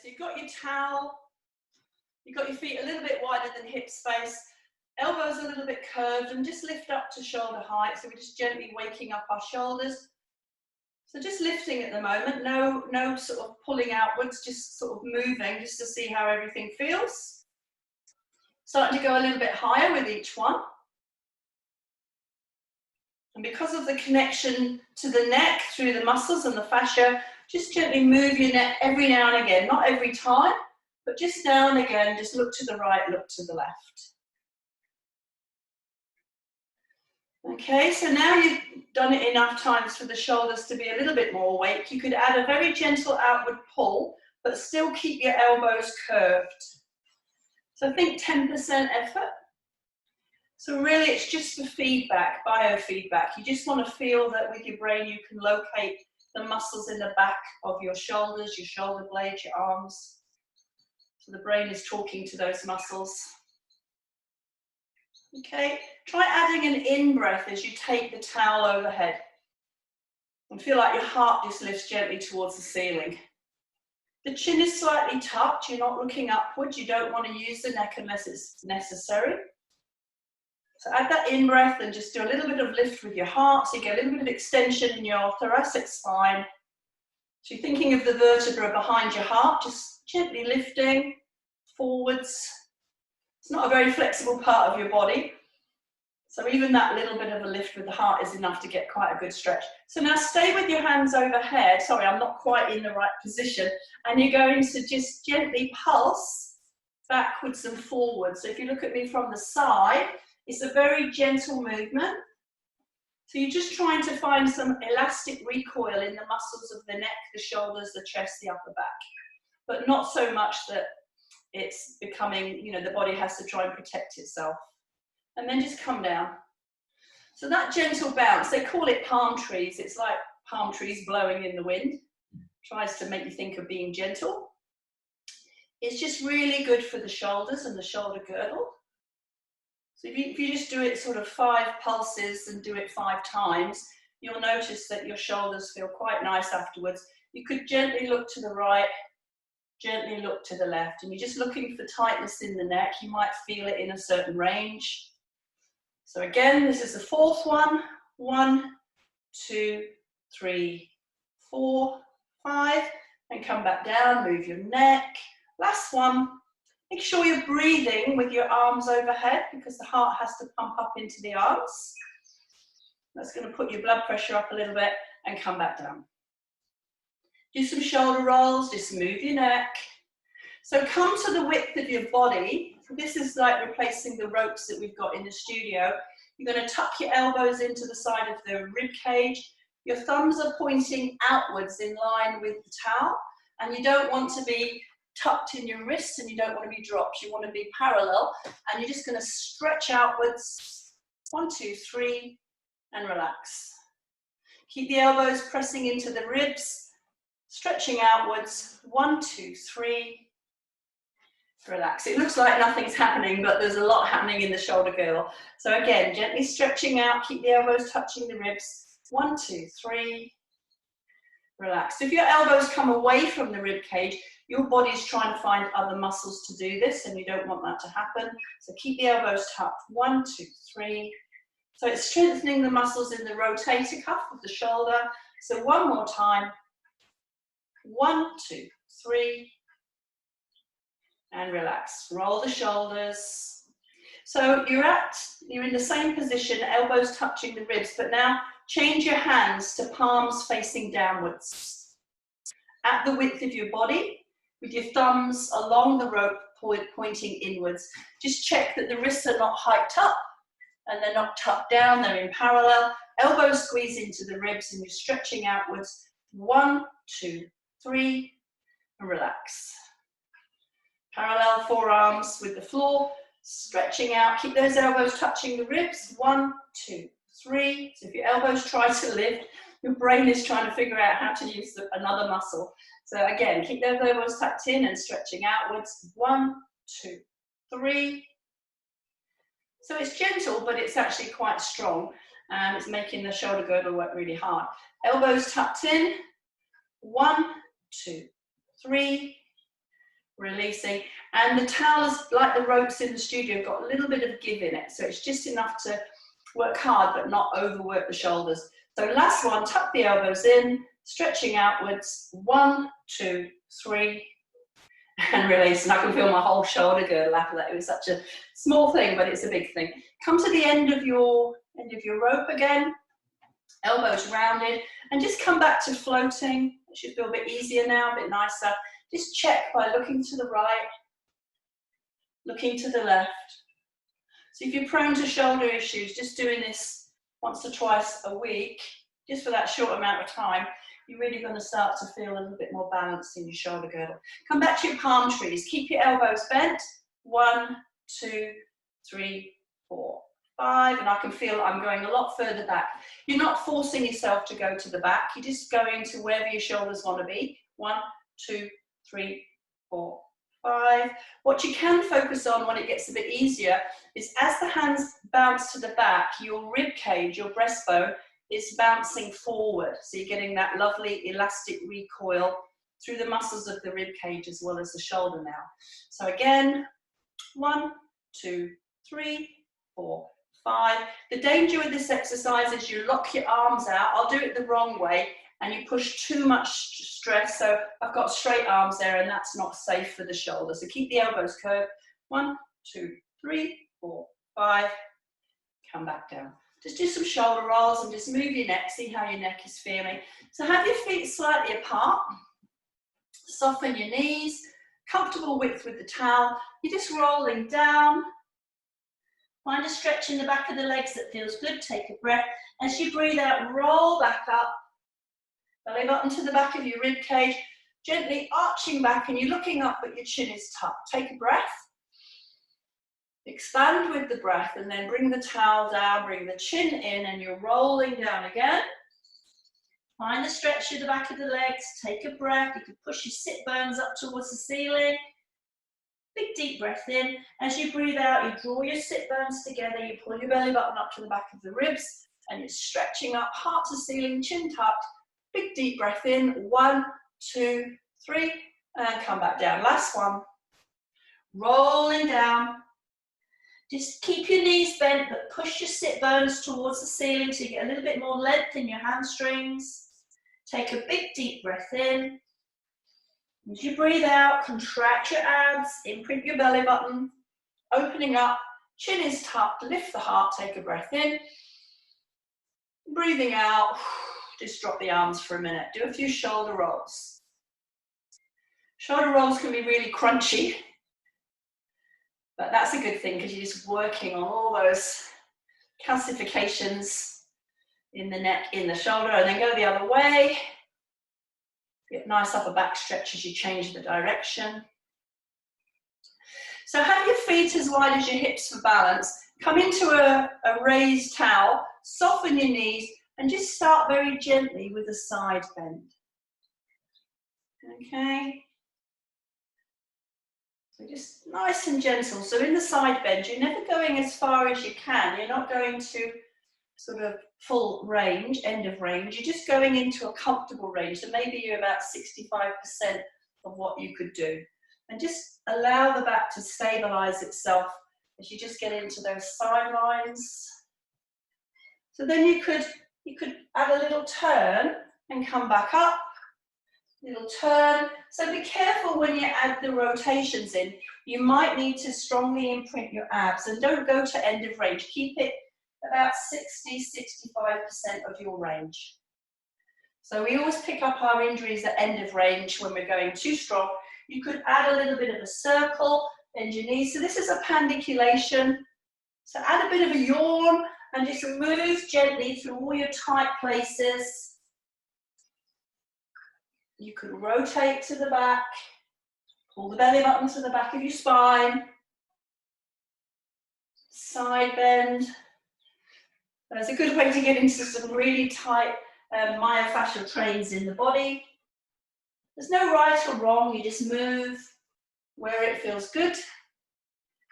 So you've got your towel, you've got your feet a little bit wider than hip space, elbows a little bit curved, and just lift up to shoulder height. So we're just gently waking up our shoulders. So just lifting at the moment, no sort of pulling outwards, just sort of moving just to see how everything feels. Starting to go a little bit higher with each one. And because of the connection to the neck through the muscles and the fascia, just gently move your neck every now and again, not every time, but just now and again, just look to the right, look to the left. Okay, so now you've done it enough times for the shoulders to be a little bit more awake. You could add a very gentle outward pull, but still keep your elbows curved. So think 10% effort. So really it's just the feedback, biofeedback. You just want to feel that with your brain you can locate the muscles in the back of your shoulders, your shoulder blades, your arms. So the brain is talking to those muscles. Okay, try adding an in-breath as you take the towel overhead. And feel like your heart just lifts gently towards the ceiling. The chin is slightly tucked, you're not looking upwards, you don't want to use the neck unless it's necessary. So add that in-breath and just do a little bit of lift with your heart, so you get a little bit of extension in your thoracic spine. So you're thinking of the vertebra behind your heart, just gently lifting forwards. It's not a very flexible part of your body, so even that little bit of a lift with the heart is enough to get quite a good stretch. So now stay with your hands overhead. Sorry, I'm not quite in the right position. And you're going to just gently pulse backwards and forwards. So if you look at me from the side, it's a very gentle movement. So you're just trying to find some elastic recoil in the muscles of the neck, the shoulders, the chest, the upper back. But not so much that it's becoming, you know, the body has to try and protect itself. And then just come down. So that gentle bounce, they call it palm trees. It's like palm trees blowing in the wind. Tries to make you think of being gentle. It's just really good for the shoulders and the shoulder girdle. So if you just do it sort of 5 pulses and do it 5 times, you'll notice that your shoulders feel quite nice afterwards. You could gently look to the right, gently look to the left, and you're just looking for tightness in the neck. You might feel it in a certain range. So again, this is the 4th one. 1, 2, 3, 4, 5, and come back down, move your neck. Last one. Make sure you're breathing with your arms overhead because the heart has to pump up into the arms. That's going to put your blood pressure up a little bit and come back down. Do some shoulder rolls, just move your neck. So come to the width of your body. This is like replacing the ropes that we've got in the studio. You're going to tuck your elbows into the side of the rib cage. Your thumbs are pointing outwards in line with the towel, and you don't want to be tucked in your wrists and you don't want to be dropped. You want to be parallel, and you're just going to stretch outwards. 1, 2, 3, and relax. Keep the elbows pressing into the ribs, stretching outwards. 1, 2, 3, relax. It looks like nothing's happening, but there's a lot happening in the shoulder girdle. So again, gently stretching out, keep the elbows touching the ribs. 1, 2, 3, relax. So if your elbows come away from the rib cage, your body's trying to find other muscles to do this, and you don't want that to happen. So keep the elbows tucked. 1, 2, 3. So it's strengthening the muscles in the rotator cuff of the shoulder. So one more time. 1, 2, 3. And relax. Roll the shoulders. So you're in the same position, elbows touching the ribs, but now change your hands to palms facing downwards. At the width of your body, with your thumbs along the rope pointing inwards. Just check that the wrists are not hiked up and they're not tucked down, they're in parallel. Elbows squeeze into the ribs and you're stretching outwards. 1, 2, 3, and relax. Parallel forearms with the floor, stretching out. Keep those elbows touching the ribs. 1, 2, 3. So if your elbows try to lift, your brain is trying to figure out how to use another muscle. So again, keep those elbows tucked in and stretching outwards. 1, 2, 3. So it's gentle, but it's actually quite strong. And it's making the shoulder girdle work really hard. Elbows tucked in. 1, 2, 3. releasing. And the towels, like the ropes in the studio, got a little bit of give in it. So it's just enough to work hard, but not overwork the shoulders. So last one, tuck the elbows in, stretching outwards. 1, 2, 3, and release. And I can feel my whole shoulder girdle after that. It was such a small thing, but it's a big thing. Come to the end of your rope again, elbows rounded, and just come back to floating. It should feel a bit easier now, a bit nicer. Just check by looking to the right, looking to the left. So if you're prone to shoulder issues, just doing this once or twice a week, just for that short amount of time, you're really going to start to feel a little bit more balance in your shoulder girdle. Come back to your palm trees. Keep your elbows bent. 1, 2, 3, 4, 5. And I can feel I'm going a lot further back. You're not forcing yourself to go to the back. You're just going to wherever your shoulders want to be. 1, 2, 3, 4, 5. What you can focus on when it gets a bit easier is as the hands bounce to the back, your rib cage, your breastbone, is bouncing forward. So you're getting that lovely elastic recoil through the muscles of the rib cage as well as the shoulder now. So again, 1, 2, 3, 4, 5. The danger with this exercise is you lock your arms out. I'll do it the wrong way and you push too much stress. So I've got straight arms there and that's not safe for the shoulder. So keep the elbows curved. 1, 2, 3, 4, 5. Come back down. Just do some shoulder rolls and just move your neck, see how your neck is feeling. So have your feet slightly apart, soften your knees, comfortable width with the towel. You're just rolling down. Find a stretch in the back of the legs that feels good. Take a breath. As you breathe out, roll back up. Belly button to the back of your rib cage, gently arching back and you're looking up but your chin is tucked. Take a breath. Expand with the breath and then bring the towel down, bring the chin in and you're rolling down again. Find the stretch at the back of the legs, take a breath. You can push your sit bones up towards the ceiling. Big deep breath in. As you breathe out, you draw your sit bones together, you pull your belly button up to the back of the ribs and you're stretching up, heart to ceiling, chin tucked. Big deep breath in. 1, 2, 3, and come back down. Last one. Rolling down. Just keep your knees bent, but push your sit bones towards the ceiling so you get a little bit more length in your hamstrings. Take a big deep breath in. As you breathe out, contract your abs, imprint your belly button, opening up, chin is tucked, lift the heart, take a breath in. Breathing out, just drop the arms for a minute. Do a few shoulder rolls. Shoulder rolls can be really crunchy. But that's a good thing because you're just working on all those calcifications in the neck, in the shoulder, and then go the other way. Get nice upper back stretch as you change the direction. So have your feet as wide as your hips for balance. Come into a raised towel, soften your knees, and just start very gently with a side bend. Okay. So just nice and gentle. So in the side bend, you're never going as far as you can. You're not going to sort of full range, end of range. You're just going into a comfortable range. So maybe you're about 65% of what you could do. And just allow the back to stabilize itself as you just get into those side lines. So then you could add a little turn and come back up. Little turn. So be careful when you add the rotations in. You might need to strongly imprint your abs and don't go to end of range. Keep it about 60–65% of your range. So we always pick up our injuries at end of range when we're going too strong. You could add a little bit of a circle, bend your knees. So this is a pandiculation. So add a bit of a yawn and just move gently through all your tight places. You could rotate to the back, pull the belly button to the back of your spine, side bend. That's a good way to get into some really tight myofascial trains in the body. There's no right or wrong, you just move where it feels good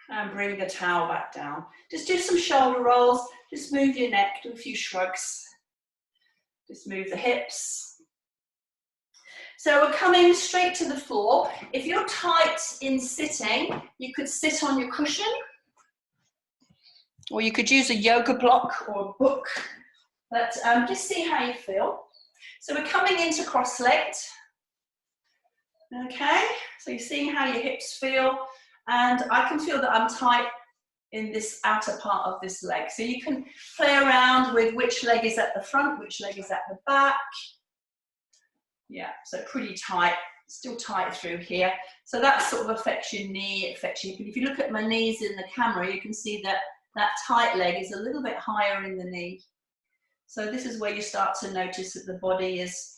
and bring the towel back down. Just do some shoulder rolls, just move your neck, do a few shrugs, just move the hips. So we're coming straight to the floor. If you're tight in sitting, you could sit on your cushion, or you could use a yoga block or a book, but just see how you feel. So we're coming into cross-legged. Okay, so you're seeing how your hips feel, and I can feel that I'm tight in this outer part of this leg. So you can play around with which leg is at the front, which leg is at the back. Yeah, so pretty tight, still tight through here. So that sort of affects your knee, it affects your hip. If you look at my knees in the camera, you can see that that tight leg is a little bit higher in the knee. So this is where you start to notice that the body is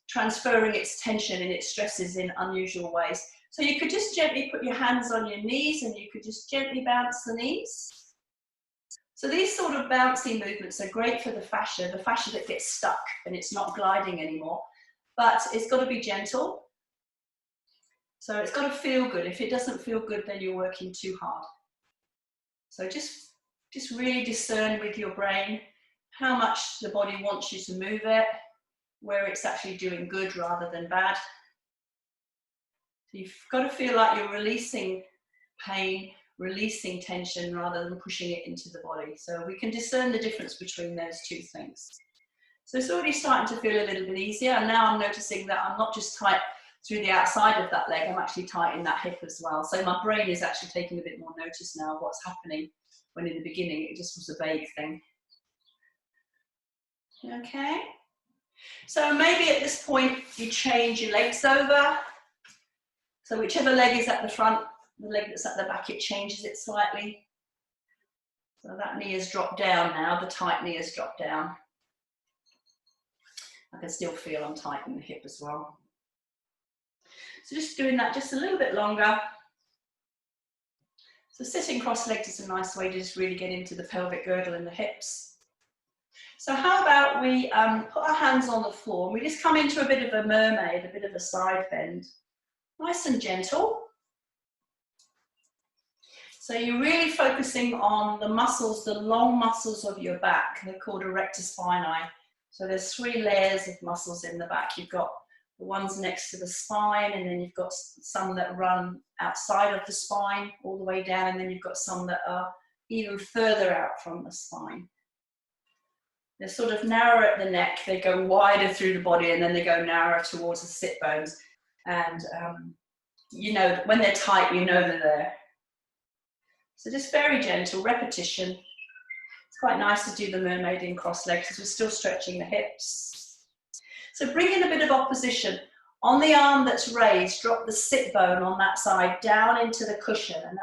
transferring its tension and its stresses in unusual ways. So you could just gently put your hands on your knees and you could just gently bounce the knees. So these sort of bouncy movements are great for the fascia that gets stuck and it's not gliding anymore. But it's got to be gentle. So it's got to feel good. If it doesn't feel good, then you're working too hard. So just really discern with your brain how much the body wants you to move it, where it's actually doing good rather than bad. So you've got to feel like you're releasing pain, releasing tension rather than pushing it into the body. So we can discern the difference between those two things. So it's already starting to feel a little bit easier, and now I'm noticing that I'm not just tight through the outside of that leg, I'm actually tight in that hip as well. So my brain is actually taking a bit more notice now of what's happening, when in the beginning it just was a vague thing. Okay, so maybe at this point you change your legs over. So whichever leg is at the front, the leg that's at the back, it changes it slightly. So that knee has dropped down now, the tight knee has dropped down. I can still feel I'm tight in the hip as well. So just doing that just a little bit longer. So sitting cross-legged is a nice way to just really get into the pelvic girdle and the hips. So how about we put our hands on the floor and we just come into a bit of a mermaid, a bit of a side bend. Nice and gentle. So you're really focusing on the muscles, the long muscles of your back. They're called erector spinae. So there's 3 layers of muscles in the back. You've got the ones next to the spine, and then you've got some that run outside of the spine all the way down, and then you've got some that are even further out from the spine. They're sort of narrow at the neck, they go wider through the body, and then they go narrower towards the sit bones. And you know, when they're tight, you know they're there. So just very gentle repetition. It's quite nice to do the mermaid in cross-legged because we're still stretching the hips. So bring in a bit of opposition. On the arm that's raised, drop the sit bone on that side down into the cushion, and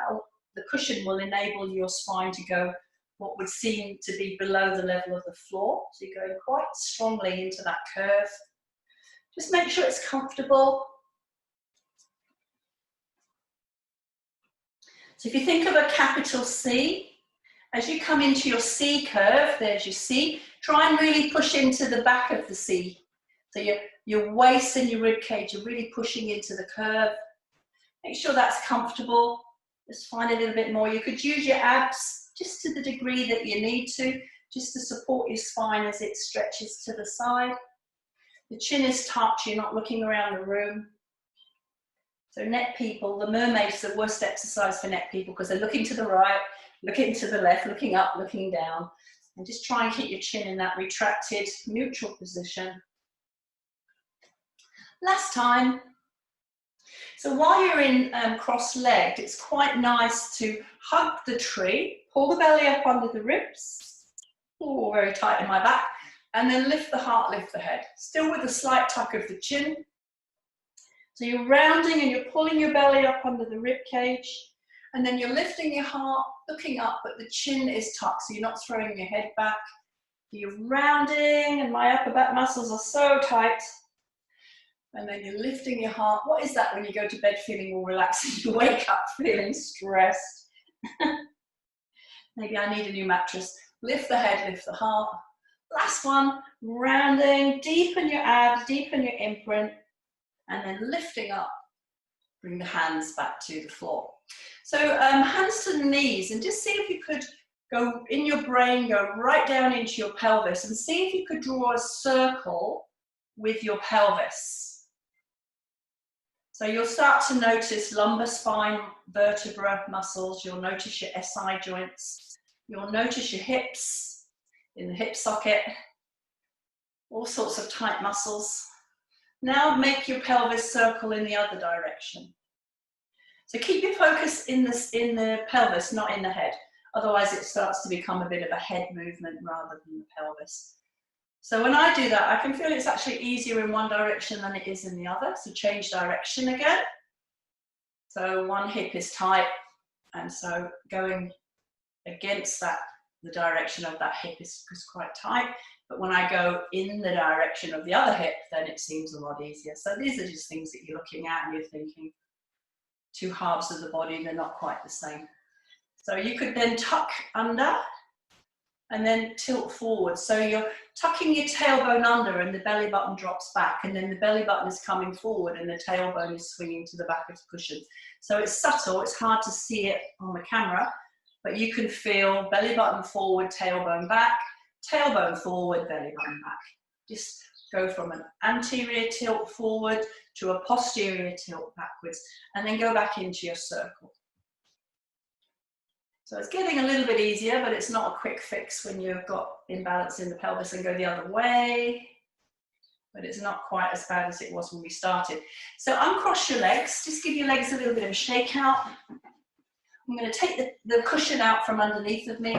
the cushion will enable your spine to go what would seem to be below the level of the floor. So you're going quite strongly into that curve. Just make sure it's comfortable. So if you think of a capital C, as you come into your C curve, there's your C, try and really push into the back of the C. So your waist and your rib cage are really pushing into the curve. Make sure that's comfortable. Just find a little bit more. You could use your abs just to the degree that you need to, just to support your spine as it stretches to the side. The chin is tucked, you're not looking around the room. So neck people, the mermaid's the worst exercise for neck people because they're looking to the right, looking to the left, looking up, looking down. And just try and keep your chin in that retracted, neutral position. Last time. So while you're in cross-legged, it's quite nice to hug the tree, pull the belly up under the ribs, oh, very tight in my back, and then lift the heart, lift the head, still with a slight tuck of the chin. So you're rounding and you're pulling your belly up under the rib cage, and then you're lifting your heart, looking up, but the chin is tucked, so you're not throwing your head back. You're rounding, and my upper back muscles are so tight. And then you're lifting your heart. What is that when you go to bed feeling all relaxed and you wake up feeling stressed? Maybe I need a new mattress. Lift the head, lift the heart. Last one, rounding, deepen your abs, deepen your imprint, and then lifting up. Bring the hands back to the floor. So hands to the knees, and just see if you could go in your brain, go right down into your pelvis, and see if you could draw a circle with your pelvis. So you'll start to notice lumbar spine vertebra muscles, you'll notice your SI joints, you'll notice your hips in the hip socket, all sorts of tight muscles. Now make your pelvis circle in the other direction. So keep your focus in the pelvis, not in the head. Otherwise it starts to become a bit of a head movement rather than the pelvis. So when I do that, I can feel it's actually easier in one direction than it is in the other. So change direction again. So one hip is tight, and so going against that, the direction of that hip is quite tight. But when I go in the direction of the other hip, then it seems a lot easier. So these are just things that you're looking at and you're thinking, two halves of the body, they're not quite the same. So you could then tuck under and then tilt forward. So you're tucking your tailbone under and the belly button drops back, and then the belly button is coming forward and the tailbone is swinging to the back of the cushion. So it's subtle, it's hard to see it on the camera, but you can feel belly button forward, tailbone forward, belly button back. Just go from an anterior tilt forward to a posterior tilt backwards, and then go back into your circle. So it's getting a little bit easier, but it's not a quick fix when you've got imbalance in the pelvis and go the other way. But it's not quite as bad as it was when we started. So uncross your legs, just give your legs a little bit of a shake out. I'm going to take the cushion out from underneath of me.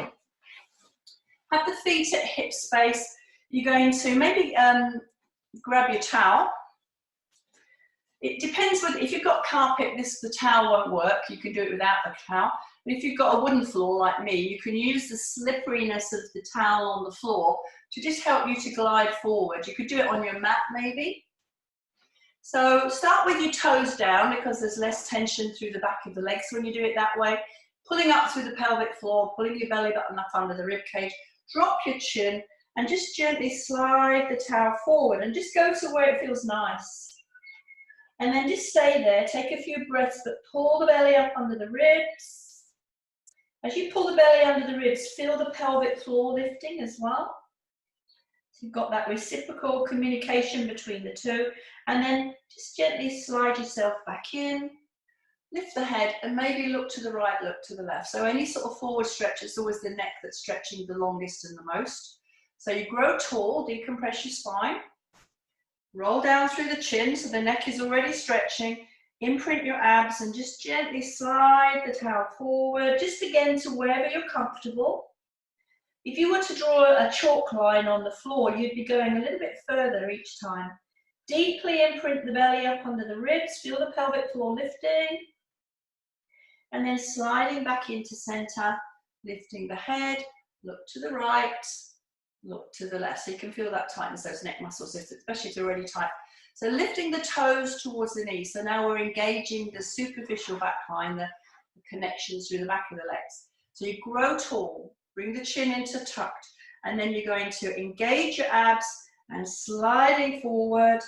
Have the feet at hip space. You're going to maybe grab your towel. It depends if you've got carpet, the towel won't work. You can do it without the towel. But if you've got a wooden floor like me, you can use the slipperiness of the towel on the floor to just help you to glide forward. You could do it on your mat maybe. So start with your toes down because there's less tension through the back of the legs when you do it that way. Pulling up through the pelvic floor, pulling your belly button up under the rib cage. Drop your chin and just gently slide the towel forward and just go to where it feels nice. And then just stay there, take a few breaths, but pull the belly up under the ribs. As you pull the belly under the ribs, feel the pelvic floor lifting as well. So you've got that reciprocal communication between the two. And then just gently slide yourself back in, lift the head, and maybe look to the right, look to the left. So any sort of forward stretch, it's always the neck that's stretching the longest and the most. So you grow tall, decompress your spine. Roll down through the chin, so the neck is already stretching. Imprint your abs and just gently slide the towel forward, just again to wherever you're comfortable. If you were to draw a chalk line on the floor, you'd be going a little bit further each time. Deeply imprint the belly up under the ribs, feel the pelvic floor lifting. And then sliding back into center, lifting the head, look to the right, look to the left. So you can feel that tightness, those neck muscles, especially if they're already tight. So lifting the toes towards the knees. So now we're engaging the superficial back line, the connections through the back of the legs. So you grow tall, bring the chin into tucked, and then you're going to engage your abs and sliding forward.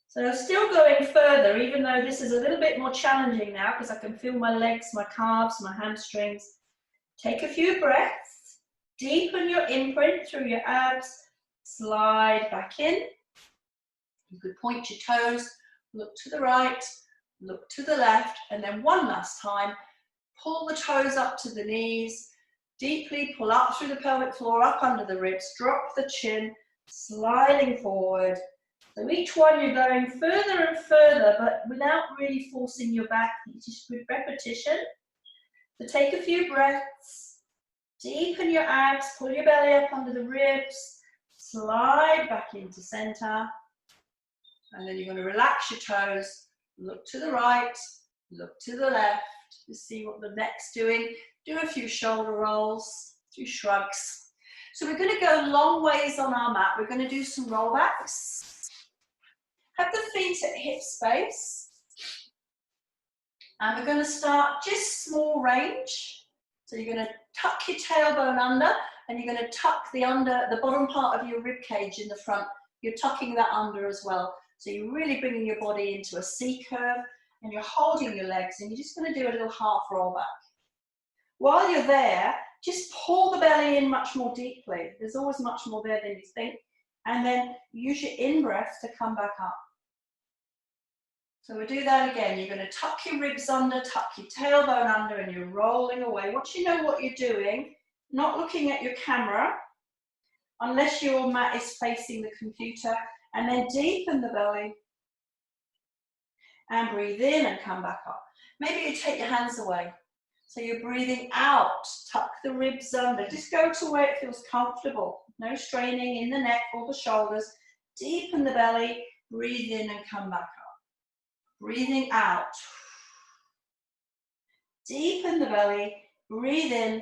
So still going further, even though this is a little bit more challenging now because I can feel my legs, my calves, my hamstrings. Take a few breaths, deepen your imprint through your abs, slide back in. You could point your toes, look to the right, look to the left, and then one last time, pull the toes up to the knees, deeply pull up through the pelvic floor, up under the ribs, drop the chin, sliding forward. So each one you're going further and further, but without really forcing your back, just with repetition. So take a few breaths, deepen your abs, pull your belly up under the ribs, slide back into center. And then you're going to relax your toes, look to the right, look to the left, to see what the neck's doing. Do a few shoulder rolls, a few shrugs. So we're going to go long ways on our mat. We're going to do some rollbacks. Have the feet at hip space. And we're going to start just small range. So you're going to tuck your tailbone under, and you're going to tuck the bottom part of your rib cage in the front. You're tucking that under as well. So you're really bringing your body into a C curve, and you're holding your legs, and you're just going to do a little half roll back. While you're there, just pull the belly in much more deeply. There's always much more there than you think. And then use your in-breath to come back up. So we'll do that again. You're going to tuck your ribs under, tuck your tailbone under, and you're rolling away. Once you know what you're doing, not looking at your camera, unless your mat is facing the computer, and then deepen the belly, and breathe in and come back up. Maybe you take your hands away. So you're breathing out, tuck the ribs under, just go to where it feels comfortable. No straining in the neck or the shoulders. Deepen the belly, breathe in and come back up. Breathing out. Deepen the belly, breathe in,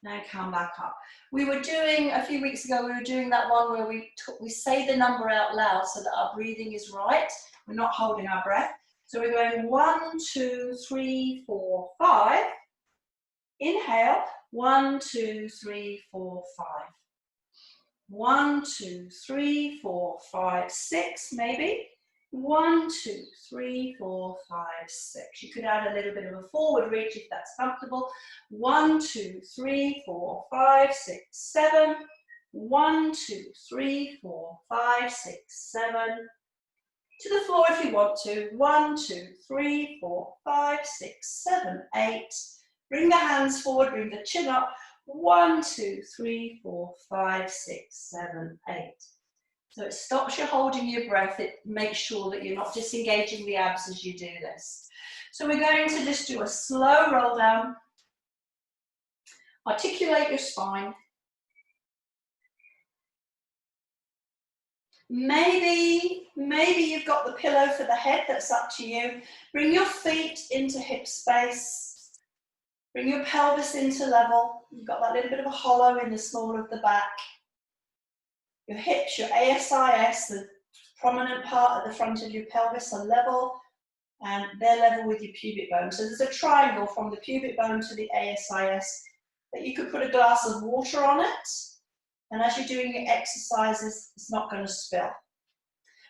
and come back up. We were doing, a few weeks ago, we were doing that one where we say the number out loud so that our breathing is right. We're not holding our breath. So we're going 1, 2, 3, 4, 5. Inhale, 1, 2, 3, 4, 5. 1, 2, 3, 4, 5, 6 maybe. 1, 2, 3, 4, 5, 6. You could add a little bit of a forward reach if that's comfortable. 1, 2, 3, 4, 5, 6, 7. 1, 2, 3, 4, 5, 6, 7. To the floor if you want to. 1, 2, 3, 4, 5, 6, 7, 8. Bring the hands forward, bring the chin up. 1, 2, 3, 4, 5, 6, 7, 8. So it stops you holding your breath. It makes sure that you're not disengaging the abs as you do this. So we're going to just do a slow roll down. Articulate your spine. Maybe you've got the pillow for the head, that's up to you. Bring your feet into hip space. Bring your pelvis into level. You've got that little bit of a hollow in the small of the back. Your hips, your ASIS, the prominent part at the front of your pelvis are level, and they're level with your pubic bone. So there's a triangle from the pubic bone to the ASIS that you could put a glass of water on it, and as you're doing your exercises, it's not going to spill.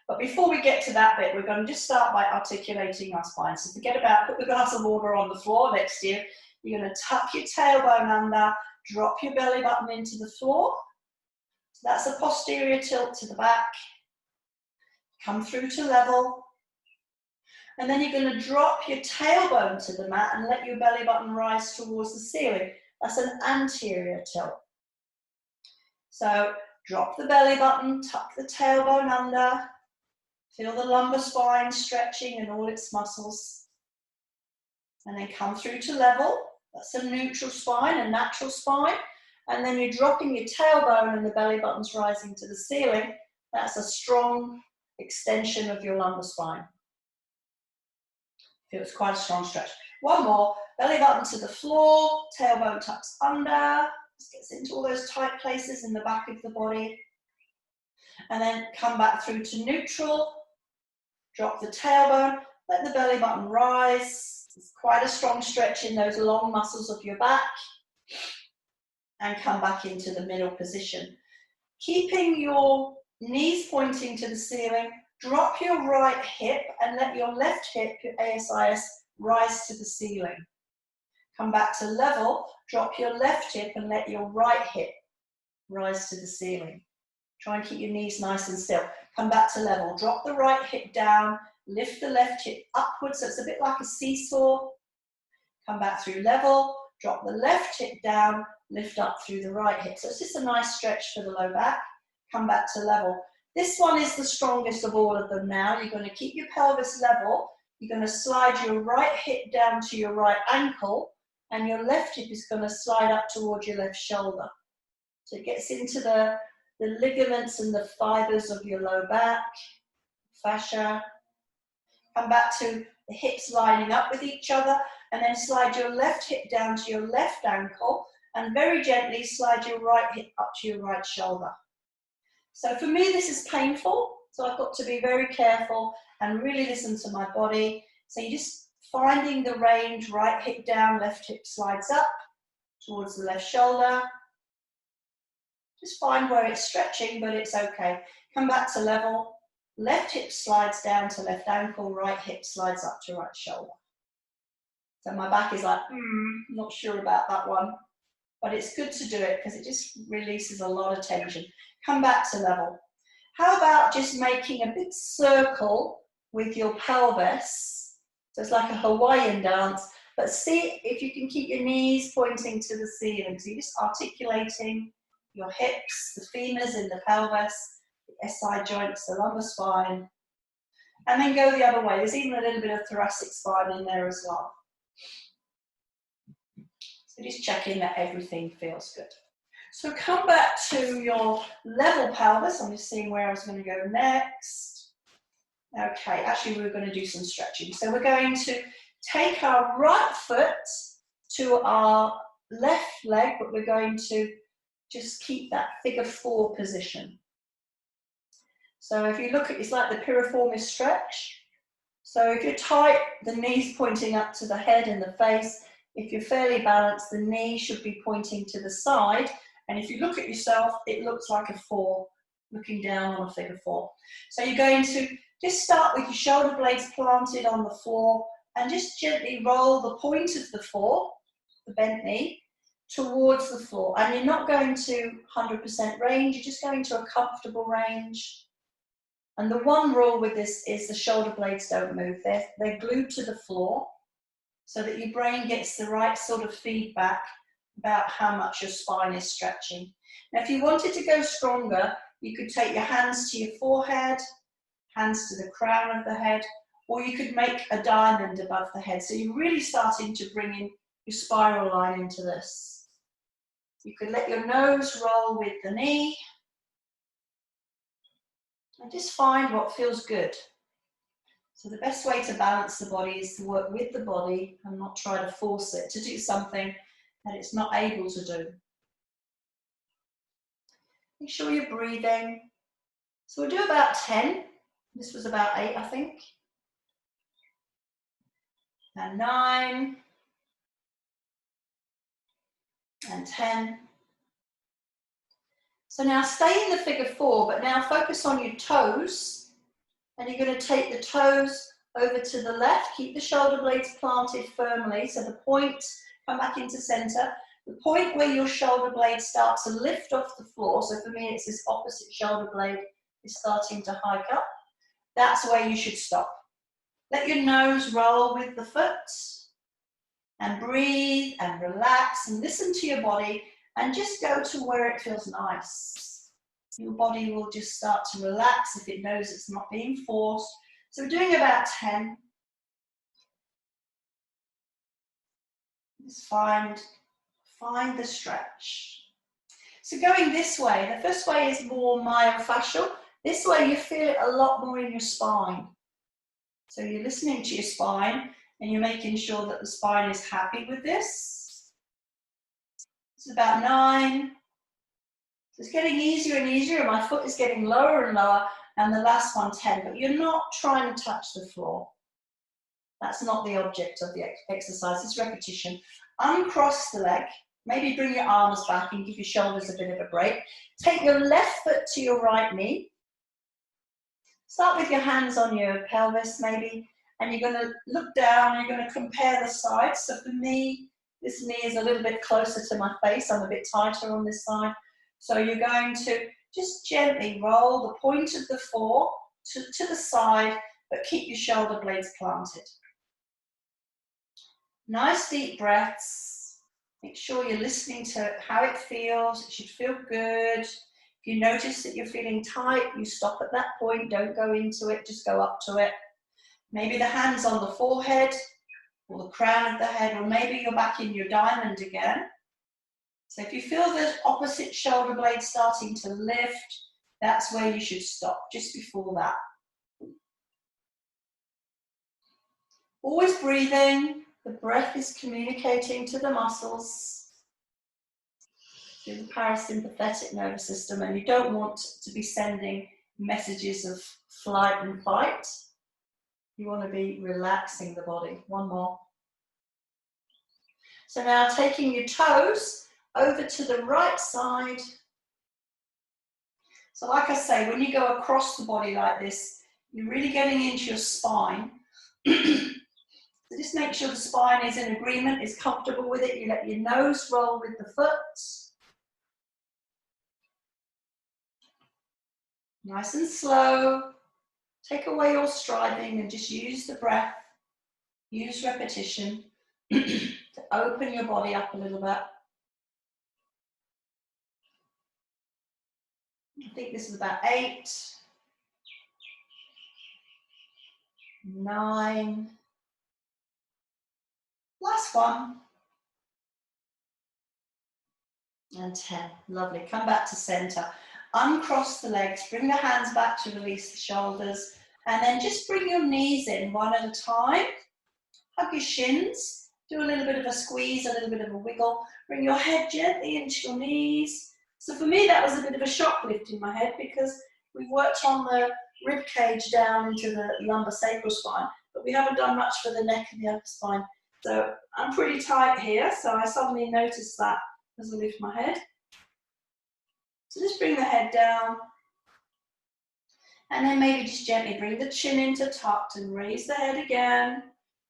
But before we get to that bit, we're going to just start by articulating our spine. So forget about put the glass of water on the floor next to you. You're going to tuck your tailbone under, drop your belly button into the floor. So that's a posterior tilt to the back. Come through to level. And then you're going to drop your tailbone to the mat and let your belly button rise towards the ceiling. That's an anterior tilt. So drop the belly button, tuck the tailbone under, feel the lumbar spine stretching and all its muscles. And then come through to level. That's a neutral spine, a natural spine. And then you're dropping your tailbone and the belly button's rising to the ceiling. That's a strong extension of your lumbar spine. Feels quite a strong stretch. One more, belly button to the floor, tailbone tucks under. Just gets into all those tight places in the back of the body. And then come back through to neutral. Drop the tailbone, let the belly button rise. It's quite a strong stretch in those long muscles of your back. And come back into the middle position. Keeping your knees pointing to the ceiling, drop your right hip and let your left hip, your ASIS, rise to the ceiling. Come back to level, drop your left hip and let your right hip rise to the ceiling. Try and keep your knees nice and still. Come back to level, drop the right hip down, lift the left hip upwards, so it's a bit like a seesaw. Come back through level, drop the left hip down, lift up through the right hip. So it's just a nice stretch for the low back. Come back to level. This one is the strongest of all of them now. You're going to keep your pelvis level. You're going to slide your right hip down to your right ankle, and your left hip is going to slide up towards your left shoulder. So it gets into the ligaments and the fibers of your low back, fascia. Come back to the hips lining up with each other, and then slide your left hip down to your left ankle, and very gently slide your right hip up to your right shoulder. So for me, this is painful, so I've got to be very careful and really listen to my body. So you're just finding the range, right hip down, left hip slides up towards the left shoulder. Just find where it's stretching, but it's okay. Come back to level. Left hip slides down to left ankle, right hip slides up to right shoulder. So my back is like, not sure about that one. But it's good to do it because it just releases a lot of tension. Come back to level. How about just making a big circle with your pelvis So it's like a Hawaiian dance, but see if you can keep your knees pointing to the ceiling. So you're just articulating your hips, the femurs in the pelvis, the SI joints, the lumbar spine, and then go the other way. There's even a little bit of thoracic spine in there as well. So just checking that everything feels good. So come back to your level pelvis. I'm just seeing where I was going to go next. Okay, actually we're going to do some stretching. So we're going to take our right foot to our left leg, but we're going to just keep that figure 4 position. So if you look at, it's like the piriformis stretch. So if you're tight, the knees pointing up to the head and the face. If you're fairly balanced, the knee should be pointing to the side. And if you look at yourself, it looks like a 4, looking down on a figure 4. So you're going to just start with your shoulder blades planted on the floor and just gently roll the point of the 4, the bent knee, towards the floor. And you're not going to 100% range, you're just going to a comfortable range. And the one rule with this is the shoulder blades don't move. They're glued to the floor so that your brain gets the right sort of feedback about how much your spine is stretching. Now, if you wanted to go stronger, you could take your hands to your forehead, hands to the crown of the head, or you could make a diamond above the head. So you're really starting to bring in your spiral line into this. You could let your nose roll with the knee, and just find what feels good. So the best way to balance the body is to work with the body and not try to force it to do something that it's not able to do. Make sure you're breathing. So we'll do about 10. This was about 8, I think. And 9. And 10. So now stay in the figure 4, but now focus on your toes. And you're going to take the toes over to the left. Keep the shoulder blades planted firmly. So the point, come back into center. The point where your shoulder blades start to lift off the floor. So for me, it's this opposite shoulder blade is starting to hike up. That's where you should stop. Let your nose roll with the foot. And breathe and relax and listen to your body and just go to where it feels nice. Your body will just start to relax if it knows it's not being forced. So we're doing about 10. Just find the stretch. So going this way, the first way is more myofascial. This way you feel it a lot more in your spine. So you're listening to your spine and you're making sure that the spine is happy with this. It's about 9. So it's getting easier and easier. My foot is getting lower and lower. And the last one, 10. But you're not trying to touch the floor. That's not the object of the exercise. It's repetition. Uncross the leg. Maybe bring your arms back and give your shoulders a bit of a break. Take your left foot to your right knee. Start with your hands on your pelvis maybe. And you're going to look down, you're going to compare the sides. So for me, this knee is a little bit closer to my face. I'm a bit tighter on this side. So you're going to just gently roll the point of the 4 to the side, but keep your shoulder blades planted. Nice deep breaths. Make sure you're listening to how it feels. It should feel good. If you notice that you're feeling tight, you stop at that point. Don't go into it, just go up to it. Maybe the hands on the forehead or the crown of the head, or maybe you're back in your diamond again. So if you feel the opposite shoulder blade starting to lift, that's where you should stop, just before that. Always breathing. The breath is communicating to the muscles through the parasympathetic nervous system, and you don't want to be sending messages of flight and fight. You want to be relaxing the body. One more. So now taking your toes over to the right side. So like I say, when you go across the body like this, you're really getting into your spine. So just make sure the spine is in agreement, is comfortable with it. You let your nose roll with the foot. Nice and slow. Take away your striving and just use the breath. Use repetition to open your body up a little bit. I think this is about 8, 9, last one, and 10. Lovely. Come back to center. Uncross the legs, bring the hands back to release the shoulders, and then just bring your knees in one at a time. Hug your shins, do a little bit of a squeeze, a little bit of a wiggle. Bring your head gently into your knees. So for me, that was a bit of a shock lift in my head because we've worked on the rib cage down into the lumbar sacral spine, but we haven't done much for the neck and the upper spine. So I'm pretty tight here, so I suddenly noticed that as I lift my head. So just bring the head down, and then maybe just gently bring the chin into tucked and raise the head again.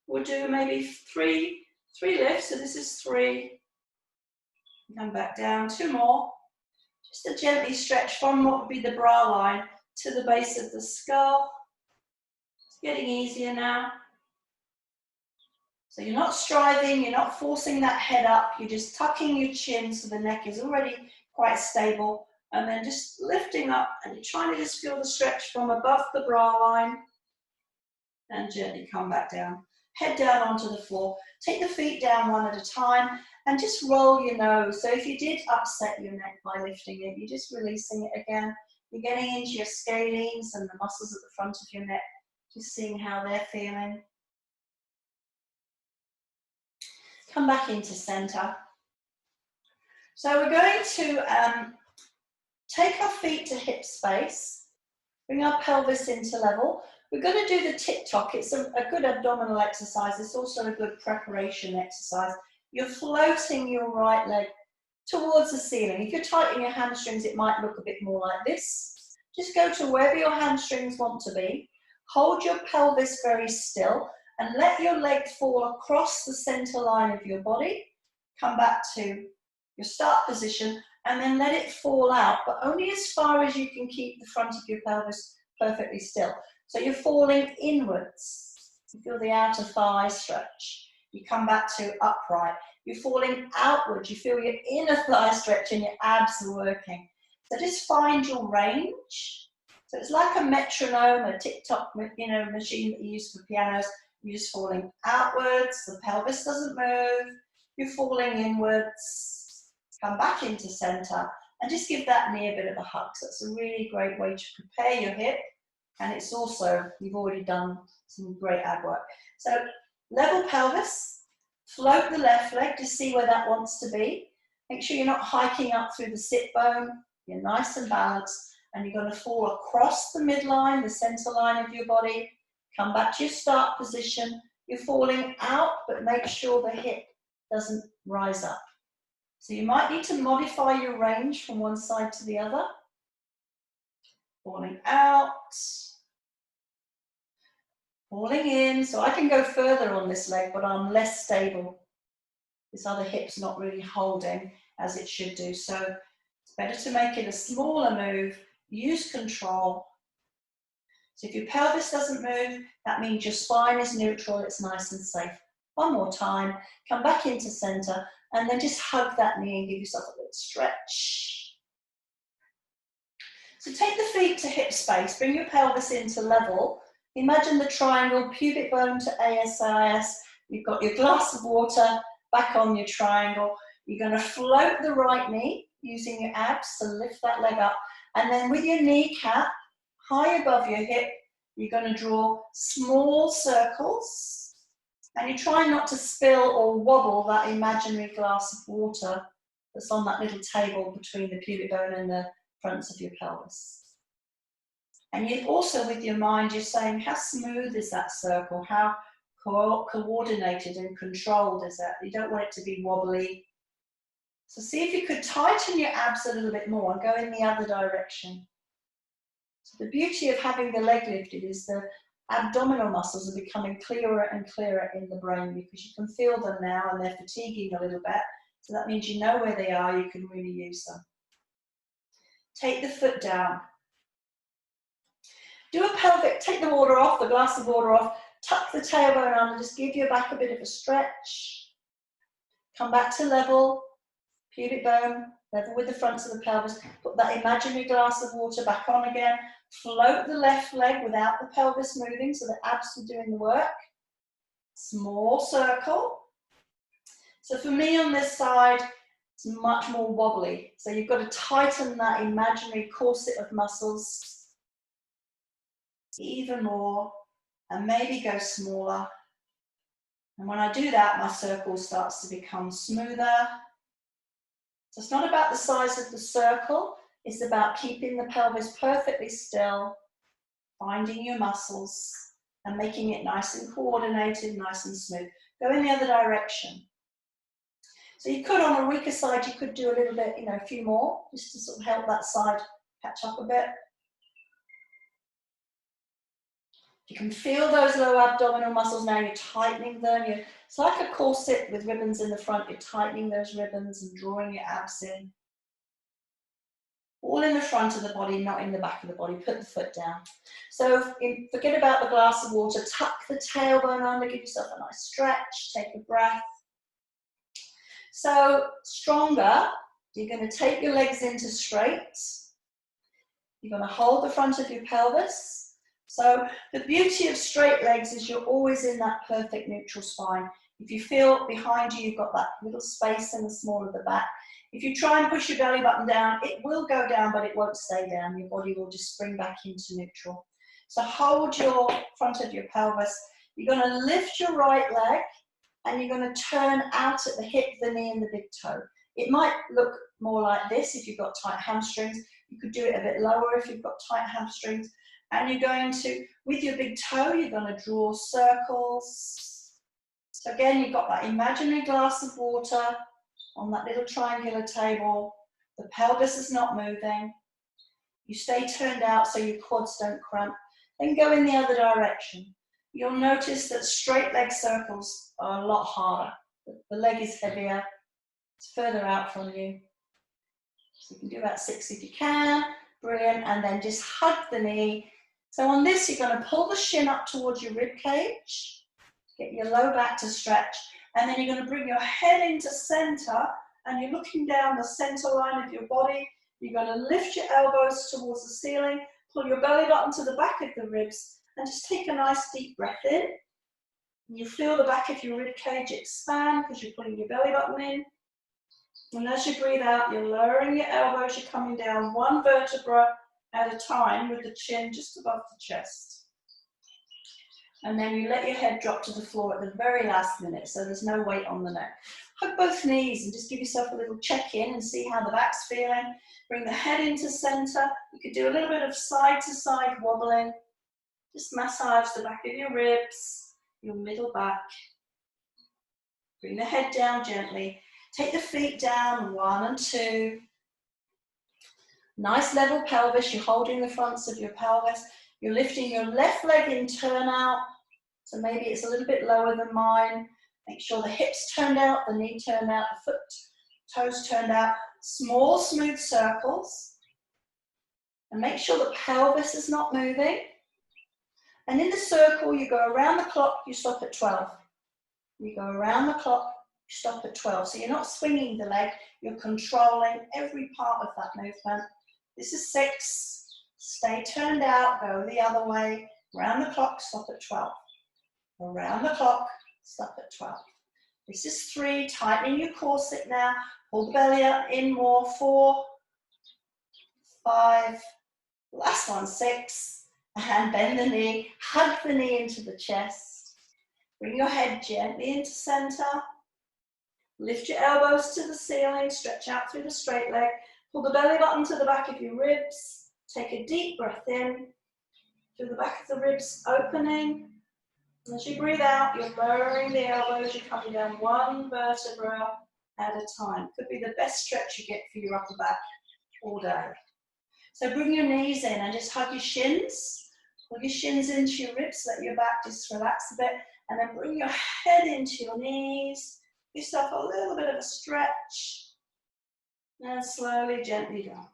We'll do maybe three lifts, so this is 3. Come back down, 2 more. Just to gently stretch from what would be the bra line to the base of the skull. It's getting easier now. So you're not striving, you're not forcing that head up, you're just tucking your chin so the neck is already quite stable, and then just lifting up, and you're trying to just feel the stretch from above the bra line, and gently come back down. Head down onto the floor. Take the feet down one at a time, and just roll your nose. So if you did upset your neck by lifting it, you're just releasing it again. You're getting into your scalenes and the muscles at the front of your neck, just seeing how they're feeling. Come back into center. So we're going to take our feet to hip space, bring our pelvis into level. We're going to do the tick-tock. It's a good abdominal exercise. It's also a good preparation exercise. You're floating your right leg towards the ceiling. If you're tightening your hamstrings, it might look a bit more like this. Just go to wherever your hamstrings want to be. Hold your pelvis very still and let your leg fall across the center line of your body. Come back to your start position and then let it fall out, but only as far as you can keep the front of your pelvis perfectly still. So you're falling inwards. You feel the outer thigh stretch. You come back to upright. You're falling outwards. You feel your inner thigh stretch and your abs are working. So just find your range. So it's like a metronome, a tick-tock, machine that you use for pianos. You're just falling outwards. The pelvis doesn't move. You're falling inwards. Come back into center and just give that knee a bit of a hug. So it's a really great way to prepare your hip. And it's also, you've already done some great ab work. So level pelvis, float the left leg to see where that wants to be. Make sure you're not hiking up through the sit bone. You're nice and balanced. And you're going to fall across the midline, the center line of your body. Come back to your start position. You're falling out, but make sure the hip doesn't rise up. So you might need to modify your range from one side to the other. Falling out. Falling in. So I can go further on this leg, but I'm less stable. This other hip's not really holding as it should do. So it's better to make it a smaller move. Use control. So if your pelvis doesn't move, that means your spine is neutral, it's nice and safe. One more time, come back into center, and then just hug that knee and give yourself a little stretch. So take the feet to hip space, bring your pelvis into level. Imagine the triangle, pubic bone to ASIS. You've got your glass of water back on your triangle. You're going to float the right knee using your abs, so lift that leg up. And then with your kneecap high above your hip, you're going to draw small circles. And you're trying not to spill or wobble that imaginary glass of water that's on that little table between the pubic bone and the fronts of your pelvis. And you also, with your mind, you're saying, how smooth is that circle? How coordinated and controlled is that? You don't want it to be wobbly. So see if you could tighten your abs a little bit more and go in the other direction. So the beauty of having the leg lifted is the abdominal muscles are becoming clearer and clearer in the brain because you can feel them now and they're fatiguing a little bit. So that means you know where they are, you can really use them. Take the foot down. Do a pelvic, take the water off, the glass of water off, Tuck the tailbone under, just give your back a bit of a stretch. Come back to level, pubic bone, level with the front of the pelvis. Put that imaginary glass of water back on again. Float the left leg without the pelvis moving, so the abs are doing the work. Small circle. So for me on this side, it's much more wobbly. So you've got to tighten that imaginary corset of muscles even more, and maybe go smaller. And when I do that, my circle starts to become smoother. So it's not about the size of the circle, it's about keeping the pelvis perfectly still, finding your muscles, and making it nice and coordinated, nice and smooth. Go in the other direction. So you could, on a weaker side, you could do a little bit, a few more, just to sort of help that side catch up a bit. You can feel those lower abdominal muscles now, you're tightening them. It's like a corset with ribbons in the front, you're tightening those ribbons and drawing your abs in. All in the front of the body, not in the back of the body. Put the foot down. So forget about the glass of water, tuck the tailbone under, give yourself a nice stretch, take a breath. So stronger, you're going to take your legs into straight. You're going to hold the front of your pelvis. So the beauty of straight legs is you're always in that perfect neutral spine. If you feel behind you, you've got that little space in the small of the back. If you try and push your belly button down, it will go down, but it won't stay down. Your body will just spring back into neutral. So hold your front of your pelvis. You're going to lift your right leg, and you're going to turn out at the hip, the knee, and the big toe. It might look more like this if you've got tight hamstrings. You could do it a bit lower if you've got tight hamstrings. And you're going to, with your big toe, you're going to draw circles. So again, you've got that imaginary glass of water on that little triangular table. The pelvis is not moving. You stay turned out so your quads don't cramp. Then go in the other direction. You'll notice that straight leg circles are a lot harder. The leg is heavier. It's further out from you. So you can do about 6 if you can. Brilliant. And then just hug the knee. So on this, you're going to pull the shin up towards your rib cage. Get your low back to stretch. And then you're going to bring your head into center. And you're looking down the center line of your body. You're going to lift your elbows towards the ceiling. Pull your belly button to the back of the ribs. And just take a nice deep breath in. And you feel the back of your rib cage expand because you're putting your belly button in. And as you breathe out, you're lowering your elbows, you're coming down one vertebra at a time with the chin just above the chest. And then you let your head drop to the floor at the very last minute, so there's no weight on the neck. Hug both knees and just give yourself a little check-in and see how the back's feeling. Bring the head into center. You could do a little bit of side-to-side wobbling. Just massage the back of your ribs, your middle back. Bring the head down gently. Take the feet down, 1 and 2. Nice level pelvis. You're holding the fronts of your pelvis. You're lifting your left leg in turn out. So maybe it's a little bit lower than mine. Make sure the hips turned out, the knee turned out, the foot, toes turned out. Small, smooth circles. And make sure the pelvis is not moving. And in the circle, you go around the clock, you stop at 12. You go around the clock, you stop at 12. So you're not swinging the leg, you're controlling every part of that movement. This is 6. Stay turned out, go the other way. Around the clock, stop at 12. Around the clock, stop at 12. This is 3, tightening your corset now. Pull the belly up in more. 4, 5, last one, 6. And bend the knee, hug the knee into the chest. Bring your head gently into center. Lift your elbows to the ceiling, stretch out through the straight leg. Pull the belly button to the back of your ribs. Take a deep breath in. Through the back of the ribs opening. As you breathe out, you're lowering the elbows. You're coming down one vertebra at a time. Could be the best stretch you get for your upper back all day. So bring your knees in and just hug your shins. Pull your shins into your ribs, let your back just relax a bit. And then bring your head into your knees. Give yourself a little bit of a stretch. And slowly, gently down.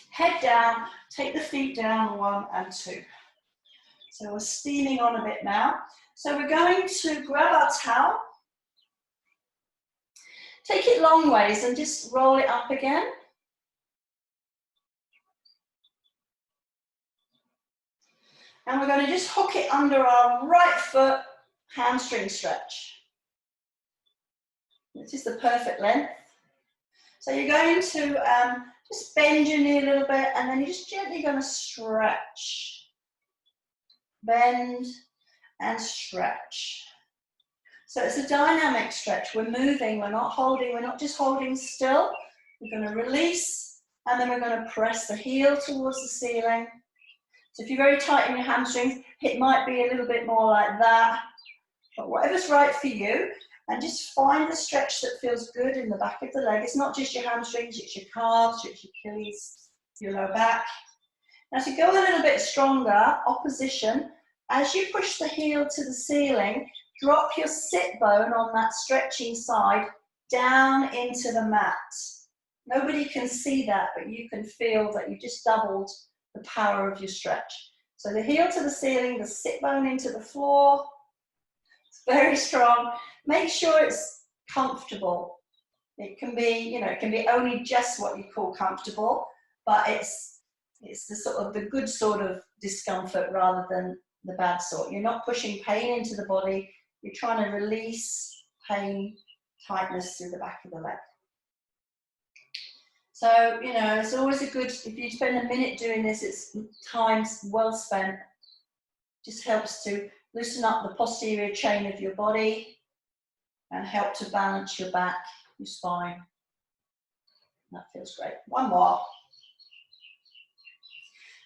Head down, take the feet down, 1 and 2. So we're steaming on a bit now. So we're going to grab our towel, take it long ways and just roll it up again. And we're going to just hook it under our right foot, hamstring stretch. This is the perfect length. So you're going to just bend your knee a little bit, and then you're just gently going to stretch. Bend and stretch. So it's a dynamic stretch. We're moving, we're not holding, we're not just holding still. We're going to release, and then we're going to press the heel towards the ceiling. So if you're very tight in your hamstrings, it might be a little bit more like that. But whatever's right for you, and just find the stretch that feels good in the back of the leg. It's not just your hamstrings, it's your calves, it's your Achilles, your lower back. Now to go a little bit stronger, opposition, as you push the heel to the ceiling, drop your sit bone on that stretching side down into the mat. Nobody can see that, but you can feel that you just doubled the power of your stretch. So the heel to the ceiling, the sit bone into the floor. It's very strong. Make sure it's comfortable. It can be, you know, it can be only just what you call comfortable, but it's the sort of the good sort of discomfort rather than the bad sort. You're not pushing pain into the body. You're trying to release pain, tightness through the back of the leg. So, you know, it's always a good, if you spend a minute doing this, it's time well spent. Just helps to loosen up the posterior chain of your body and help to balance your back, your spine. That feels great. One more.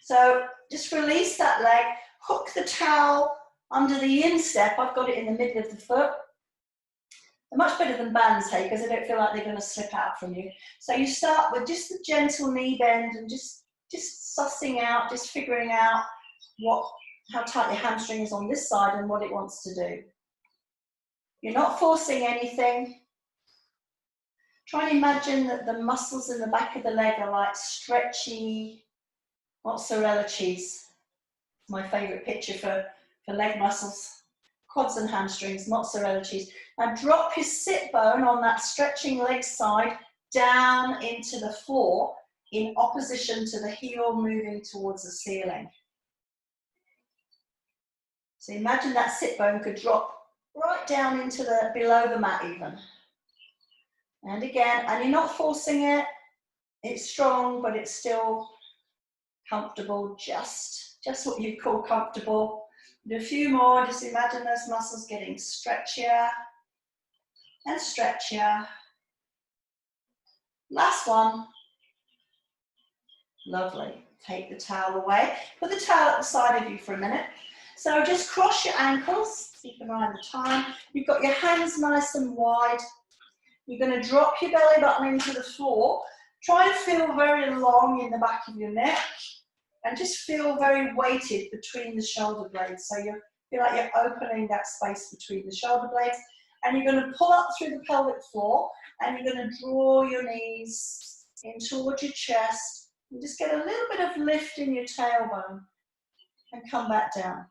So just release that leg, hook the towel under the instep. I've got it in the middle of the foot. They're much better than bands, hey, because I don't feel like they're going to slip out from you. So you start with just a gentle knee bend and just sussing out, just figuring out how tight your hamstring is on this side and what it wants to do. You're not forcing anything. Try and imagine that the muscles in the back of the leg are like stretchy mozzarella cheese. My favourite picture for leg muscles. Quads and hamstrings, mozzarella cheese. Now drop your sit bone on that stretching leg side down into the floor in opposition to the heel moving towards the ceiling. So imagine that sit bone could drop right down into below the mat even. And again, and you're not forcing it. It's strong, but it's still comfortable, just what you call comfortable. Do a few more, just imagine those muscles getting stretchier and stretchier. Last one. Lovely. Take the towel away. Put the towel at the side of you for a minute. So just cross your ankles. Keep an eye on the time. You've got your hands nice and wide. You're going to drop your belly button into the floor. Try and feel very long in the back of your neck. And just feel very weighted between the shoulder blades. So you feel like you're opening that space between the shoulder blades. And you're going to pull up through the pelvic floor. And you're going to draw your knees in towards your chest. And just get a little bit of lift in your tailbone. And come back down.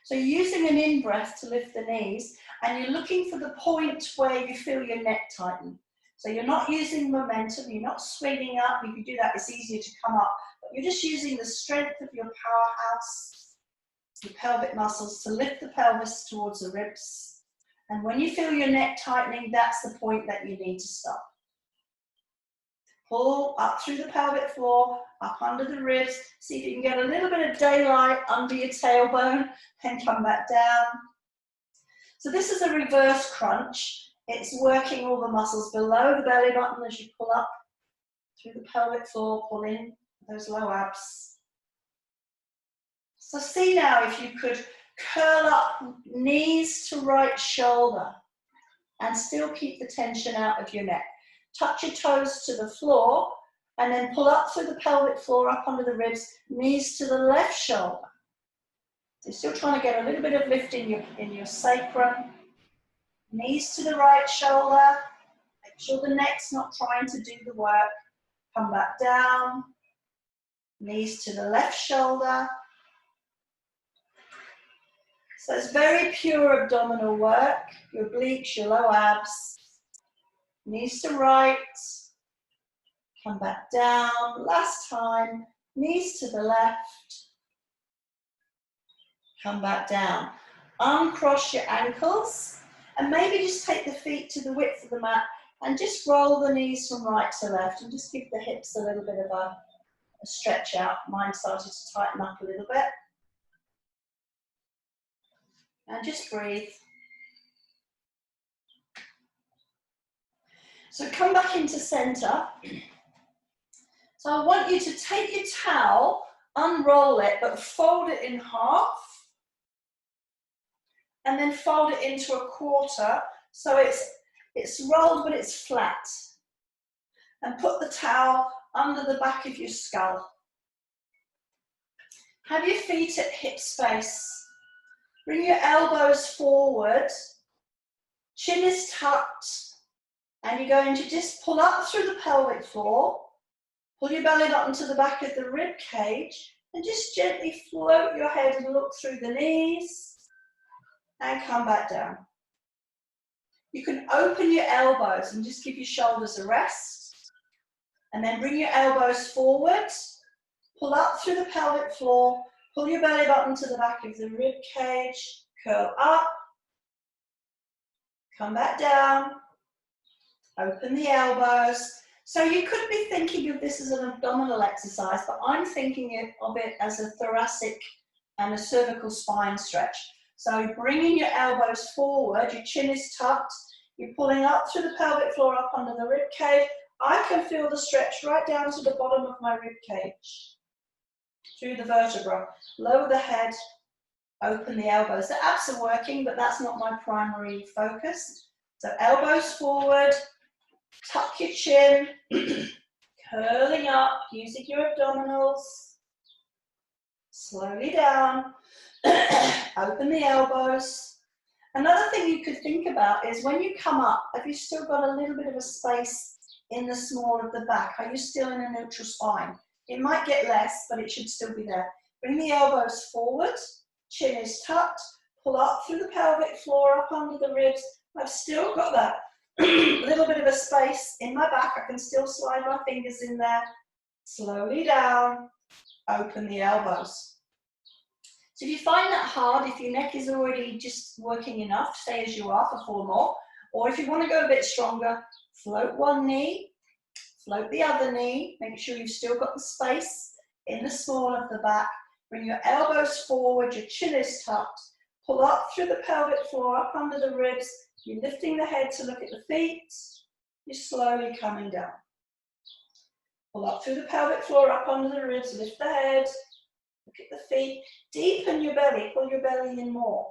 So you're using an in-breath to lift the knees. And you're looking for the point where you feel your neck tighten. So you're not using momentum. You're not swinging up. You can do that. It's easier to come up. You're just using the strength of your powerhouse, your pelvic muscles to lift the pelvis towards the ribs. And when you feel your neck tightening, that's the point that you need to stop. Pull up through the pelvic floor, up under the ribs. See if you can get a little bit of daylight under your tailbone and come back down. So this is a reverse crunch. It's working all the muscles below the belly button as you pull up through the pelvic floor, pull in those low abs. So see now if you could curl up knees to right shoulder and still keep the tension out of your neck. Touch your toes to the floor and then pull up through the pelvic floor, up under the ribs, knees to the left shoulder. So you're still trying to get a little bit of lift in your sacrum. Knees to the right shoulder. Make sure the neck's not trying to do the work. Come back down. Knees to the left shoulder. So it's very pure abdominal work, your obliques, your low abs. Knees to right, come back down, last time, knees to the left, come back down. Uncross your ankles, and maybe just take the feet to the width of the mat, and just roll the knees from right to left, and just give the hips a little bit of a stretch out. Mine started to tighten up a little bit. And just breathe. So come back into center. So I want you to take your towel, unroll it, but fold it in half. And then fold it into a quarter. So it's rolled, but it's flat. And put the towel under the back of your skull. Have your feet at hip space. Bring your elbows forward. Chin is tucked. And you're going to just pull up through the pelvic floor, pull your belly button to the back of the rib cage, and just gently float your head and look through the knees, and come back down. You can open your elbows and just give your shoulders a rest, and then bring your elbows forward, pull up through the pelvic floor, pull your belly button to the back of the rib cage, curl up, come back down. Open the elbows. So you could be thinking of this as an abdominal exercise, but I'm thinking of it as a thoracic and a cervical spine stretch. So bringing your elbows forward, your chin is tucked, you're pulling up through the pelvic floor up under the rib cage. I can feel the stretch right down to the bottom of my rib cage, through the vertebra. Lower the head, open the elbows. The abs are working, but that's not my primary focus. So elbows forward, tuck your chin, curling up, using your abdominals. Slowly down, open the elbows. Another thing you could think about is when you come up, have you still got a little bit of a space in the small of the back? Are you still in a neutral spine? It might get less, but it should still be there. Bring the elbows forward, chin is tucked, pull up through the pelvic floor, up under the ribs. I've still got that little bit of a space in my back. I can still slide my fingers in there. Slowly down, open the elbows. So if you find that hard, if your neck is already just working enough, stay as you are for 4 more. Or if you want to go a bit stronger, float one knee, float the other knee. Make sure you've still got the space in the small of the back. Bring your elbows forward, your chin is tucked. Pull up through the pelvic floor, up under the ribs. You're lifting the head to look at the feet. You're slowly coming down. Pull up through the pelvic floor, up under the ribs. Lift the head. Look at the feet. Deepen your belly. Pull your belly in more.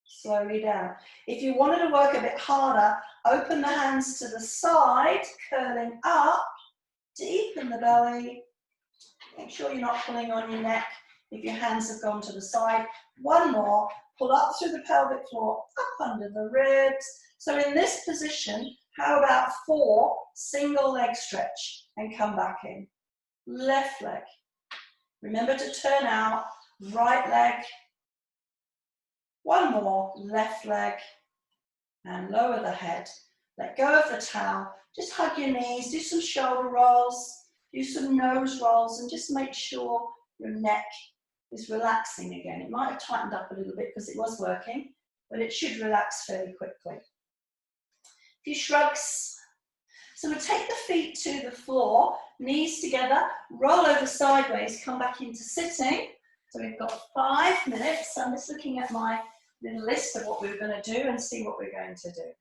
Slowly down. If you wanted to work a bit harder, open the hands to the side, curling up. Deepen the belly. Make sure you're not pulling on your neck if your hands have gone to the side. One more. Pull up through the pelvic floor, up under the ribs. So in this position, how about 4 single leg stretch and come back in. Left leg. Remember to turn out. Right leg. One more. Left leg. And lower the head. Let go of the towel. Just hug your knees. Do some shoulder rolls. Do some nose rolls. And just make sure your neck is relaxing again. It might have tightened up a little bit because it was working, but it should relax fairly quickly. A few shrugs. So we'll take the feet to the floor, knees together, roll over sideways, come back into sitting. So we've got 5 minutes. I'm just looking at my little list of what we're going to do and see what we're going to do.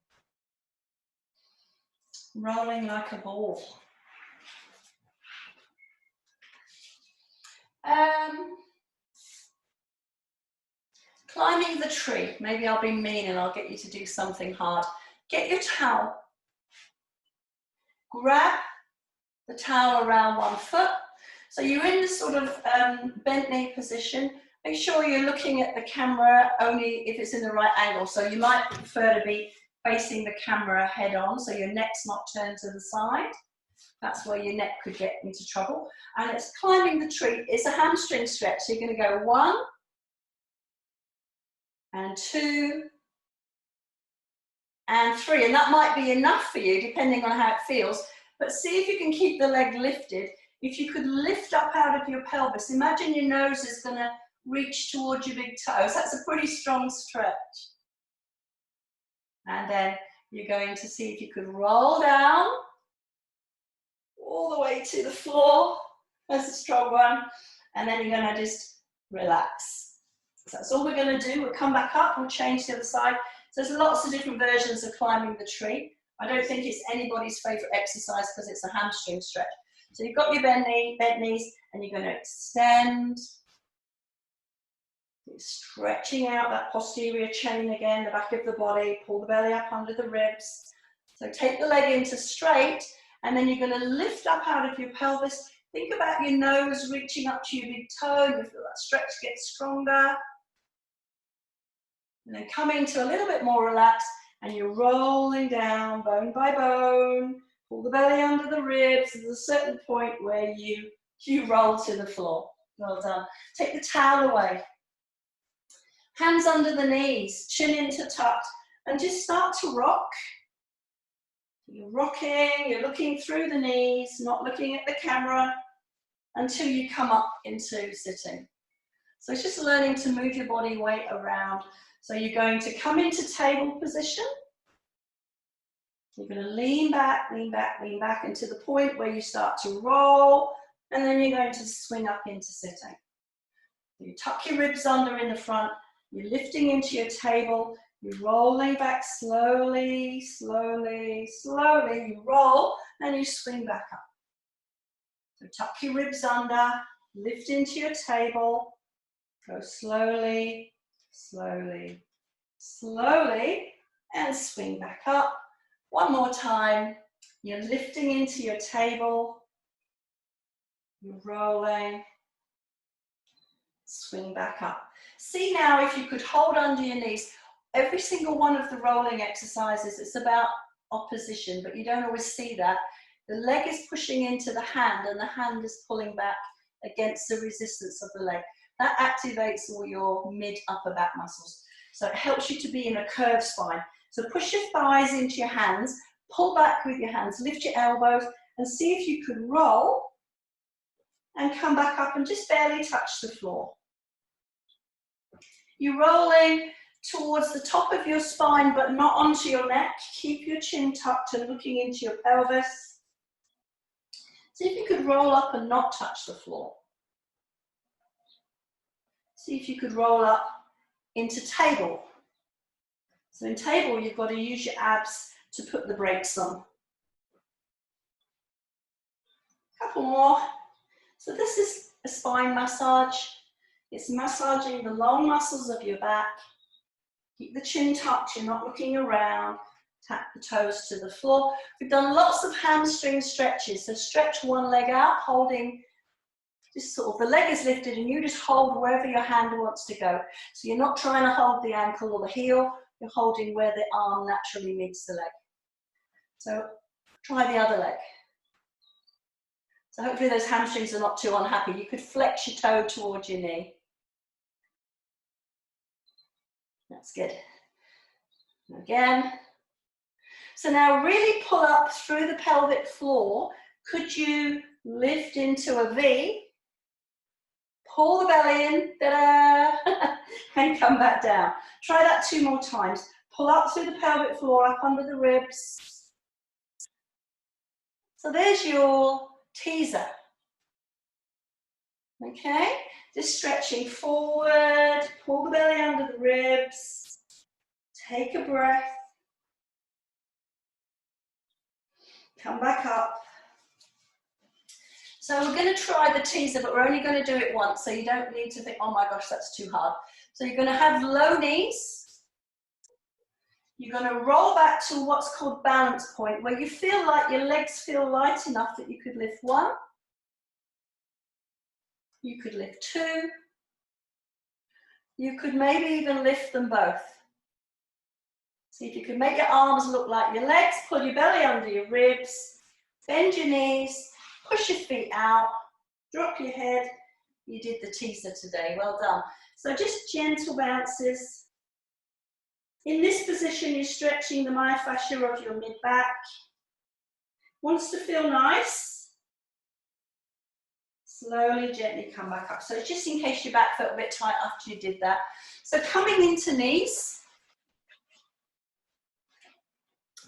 Rolling like a ball. Climbing the tree. Maybe I'll be mean and I'll get you to do something hard. Get your towel. Grab the towel around one foot. So you're in this sort of bent knee position. Make sure you're looking at the camera only if it's in the right angle. So you might prefer to be facing the camera head on so your neck's not turned to the side. That's where your neck could get into trouble. And it's climbing the tree. It's a hamstring stretch. So you're going to go 1, and 2, and 3. And that might be enough for you, depending on how it feels. But see if you can keep the leg lifted. If you could lift up out of your pelvis, imagine your nose is going to reach towards your big toes. That's a pretty strong stretch. And then you're going to see if you could roll down all the way to the floor. That's a strong one. And then you're going to just relax. So that's all we're going to do. We'll come back up, we'll change the other side. So there's lots of different versions of climbing the tree. I don't think it's anybody's favourite exercise because it's a hamstring stretch. So you've got your bent knees, and you're going to extend. You're stretching out that posterior chain again, the back of the body. Pull the belly up under the ribs. So take the leg into straight, and then you're going to lift up out of your pelvis. Think about your nose reaching up to your big toe. You feel that stretch get stronger. And then come into a little bit more relaxed, and you're rolling down bone by bone. Pull the belly under the ribs. There's a certain point where you roll to the floor. Well done. Take the towel away. Hands under the knees, chin into tucked, and just start to rock. You're rocking, you're looking through the knees, not looking at the camera, until you come up into sitting. So it's just learning to move your body weight around. So you're going to come into table position. You're going to lean back, lean back, lean back into the point where you start to roll, and then you're going to swing up into sitting. You tuck your ribs under in the front, you're lifting into your table, you're rolling back slowly, slowly, slowly, you roll, and you swing back up. So tuck your ribs under, lift into your table, go slowly, slowly, slowly, and swing back up. One more time, you're lifting into your table, you're rolling, swing back up. See now if you could hold under your knees. Every single one of the rolling exercises, it's about opposition, but you don't always see that. The leg is pushing into the hand, and the hand is pulling back against the resistance of the leg. That activates all your mid-upper back muscles. So it helps you to be in a curved spine. So push your thighs into your hands, pull back with your hands, lift your elbows, and see if you could roll and come back up and just barely touch the floor. You're rolling towards the top of your spine, but not onto your neck. Keep your chin tucked and looking into your pelvis. See if you could roll up and not touch the floor. See if you could roll up into table. So in table, you've got to use your abs to put the brakes on. Couple more. So this is a spine massage. It's massaging the long muscles of your back. Keep the chin tucked, you're not looking around. Tap the toes to the floor. We've done lots of hamstring stretches. So stretch one leg out, holding, just sort of the leg is lifted and you just hold wherever your hand wants to go. So you're not trying to hold the ankle or the heel, you're holding where the arm naturally meets the leg. So try the other leg. So hopefully those hamstrings are not too unhappy. You could flex your toe towards your knee. That's good. Again. So now really pull up through the pelvic floor. Could you lift into a V? Pull the belly in, ta-da, and come back down. Try that 2 more times. Pull up through the pelvic floor, up under the ribs. So there's your teaser. Okay, just stretching forward, pull the belly under the ribs, take a breath, come back up. So we're going to try the teaser, but we're only going to do it once, so you don't need to think, oh my gosh, that's too hard. So you're going to have low knees. You're going to roll back to what's called balance point, where you feel like your legs feel light enough that you could lift 1. You could lift 2. You could maybe even lift them both. See if you can make your arms look like your legs, pull your belly under your ribs, bend your knees, push your feet out, drop your head. You did the teaser today, well done. So just gentle bounces. In this position, you're stretching the myofascia of your mid-back. Wants to feel nice. Slowly, gently come back up. So just in case your back felt a bit tight after you did that. So coming into knees.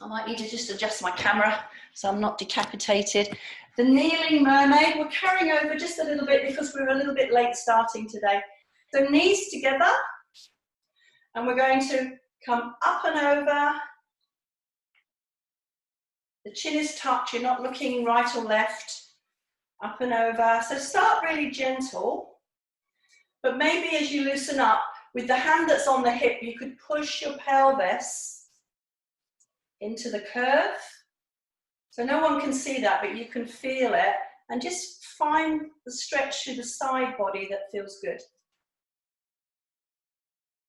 I might need to just adjust my camera so I'm not decapitated. The kneeling mermaid, we're carrying over just a little bit because we're a little bit late starting today. So knees together, and we're going to come up and over. The chin is tucked, you're not looking right or left. Up and over. So start really gentle, but maybe as you loosen up, with the hand that's on the hip, you could push your pelvis into the curve. So no one can see that, but you can feel it. And just find the stretch through the side body that feels good.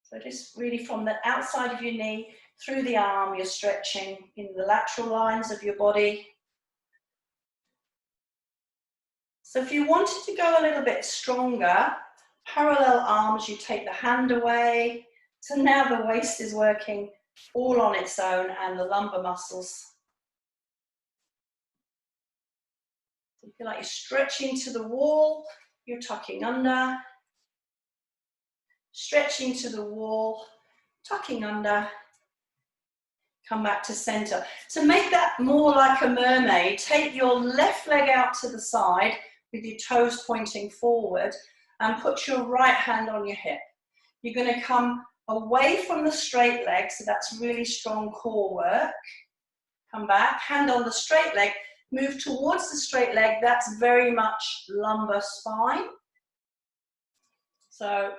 So just really from the outside of your knee, through the arm, you're stretching in the lateral lines of your body. So if you wanted to go a little bit stronger, parallel arms, you take the hand away. So now the waist is working all on its own and the lumbar muscles. So you feel like you're stretching to the wall, you're tucking under. Stretching to the wall, tucking under. Come back to center. To make that more like a mermaid, take your left leg out to the side with your toes pointing forward and put your right hand on your hip. You're going to come away from the straight leg, so that's really strong core work. Come back, hand on the straight leg, move towards the straight leg, that's very much lumbar spine. So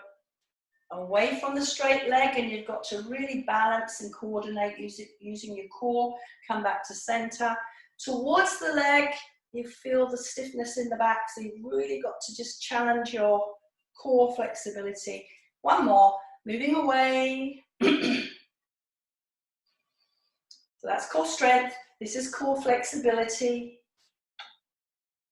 away from the straight leg, and you've got to really balance and coordinate using your core. Come back to center. Towards the leg, you feel the stiffness in the back, so you've really got to just challenge your core flexibility. One more, moving away. So that's core strength. This is core flexibility.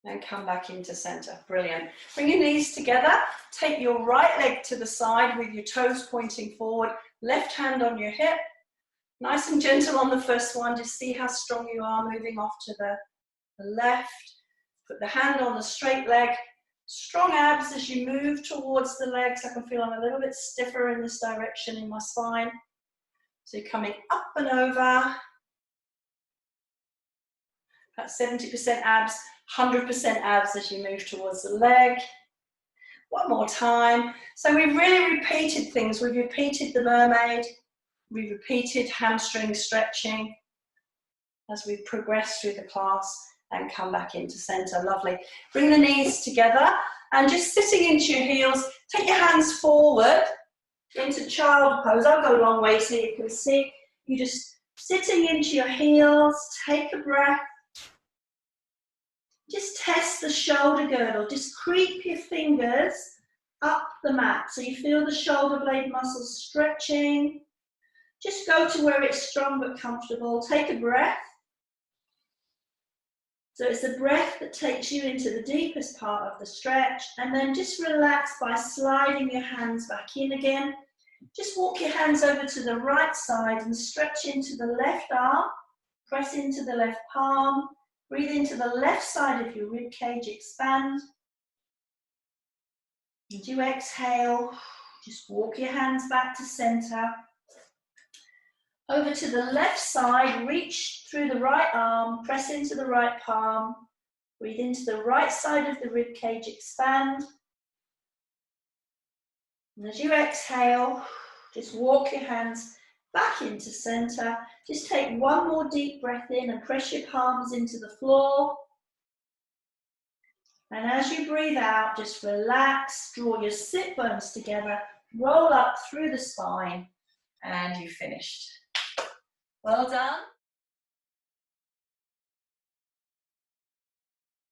And come back into center. Brilliant. Bring your knees together. Take your right leg to the side with your toes pointing forward. Left hand on your hip. Nice and gentle on the first one. Just see how strong you are moving off to the left. Put the hand on the straight leg. Strong abs as you move towards the legs. I can feel I'm a little bit stiffer in this direction in my spine. So you're coming up and over. That's 70% abs. 100% abs as you move towards the leg. One more time. So we've really repeated things. We've repeated the mermaid. We've repeated hamstring stretching as we progress through the class and come back into center. Lovely. Bring the knees together and just sitting into your heels. Take your hands forward into child pose. I'll go a long way so you can see. You just sitting into your heels. Take a breath. Just test the shoulder girdle. Just creep your fingers up the mat so you feel the shoulder blade muscles stretching. Just go to where it's strong but comfortable. Take a breath. So it's the breath that takes you into the deepest part of the stretch, and then just relax by sliding your hands back in again. Just walk your hands over to the right side and stretch into the left arm. Press into the left palm. Breathe into the left side of your rib cage, expand. As you exhale, just walk your hands back to center. Over to the left side, reach through the right arm, press into the right palm. Breathe into the right side of the rib cage, expand. And as you exhale, just walk your hands back into center. Just take one more deep breath in and press your palms into the floor. And as you breathe out, just relax, draw your sit bones together, roll up through the spine, and you've finished. Well done.